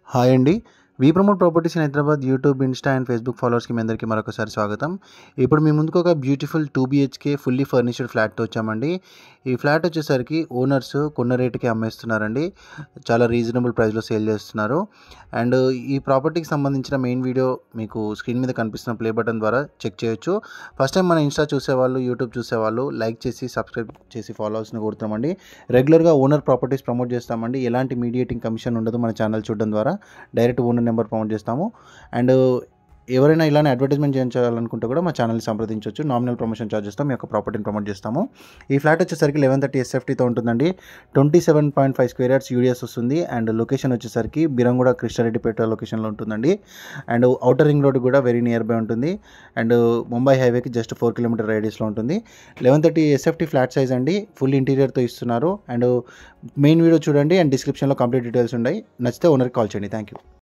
Hi అండి. We promote properties in Hyderabad YouTube, Insta and Facebook ఫాలోవర్స్‌కి మీ అందరికీ మరొకసారి స్వాగతం. ఇప్పుడు మీ ముందుకు ఒక బ్యూటిఫుల్ 2 బీహెచ్‌కే ఫుల్లీ ఫర్నిష్డ్ ఫ్లాట్‌తో వచ్చామండి. ఈ ఫ్లాట్ వచ్చేసరికి ఓనర్స్ కొన్న రేటుకి అమ్మేస్తున్నారండి. చాలా రీజనబుల్ ప్రైస్‌లో సేల్ చేస్తున్నారు. అండ్ ఈ ప్రాపర్టీకి సంబంధించిన మెయిన్ వీడియో మీకు స్క్రీన్ మీద కనిపిస్తున్న ప్లే బటన్ ద్వారా చెక్ చేయొచ్చు. ఫస్ట్ టైం మన ఇన్‌స్టా చూసేవాళ్ళు, యూట్యూబ్ చూసేవాళ్ళు లైక్ చేసి, సబ్స్క్రైబ్ చేసి ఫాలో అవ్వాల్సిందిగా కోరుతున్నామండి. రెగ్యులర్‌గా ఓనర్ ప్రాపర్టీస్ ప్రమోట్ చేస్తామండి. ఎలాంటి మీడియేటింగ్ కమిషన్ ఉండదు మన ఛానల్ చూడడం ద్వారా. డైరెక్ట్ ఓనర్ నెంబర్ ప్రమోట్ చేస్తాము. అండ్ ఎవరైనా ఇలానే అడ్వర్టైజ్మెంట్ చేయించాలనుకుంటే కూడా మా ఛానల్ని సంప్రదించవచ్చు. నామినల్ ప్రమోషన్ ఛార్జెస్తో మీ యొక్క ప్రాపర్టీని ప్రమోట్ చేస్తాము. ఈ ఫ్లాట్ వచ్చేసరికి 1130 ఎస్ఎఫ్టీతో ఉంటుందండి. 27.5 స్క్వేర్ యార్డ్స్ యూడిఎస్ వస్తుంది. అండ్ లొకేషన్ వచ్చేసరికి బిరంగూడ కృష్ణారెడ్డిపేట లొకేషన్లో ఉంటుందండి. అండ్ ఔటర్ రింగ్ రోడ్ కూడా వెరీ నియర్ బై ఉంటుంది. అండ్ ముంబై హైవేకి జస్ట్ 4 కిలోమీటర్ రేడియస్లో ఉంటుంది. 1130 ఎస్ఎఫ్టీ ఫ్లాట్ సైజ్ అండి. ఫుల్ ఇంటీరియర్తో ఇస్తున్నారు. అండ్ మెయిన్ వీడియో చూడండి అండ్ డిస్క్రిప్షన్లో కంప్లీట్ డీటెయిల్స్ ఉన్నాయి. నచ్చితే ఓనర్కి కాల్ చేయండి. Thank you.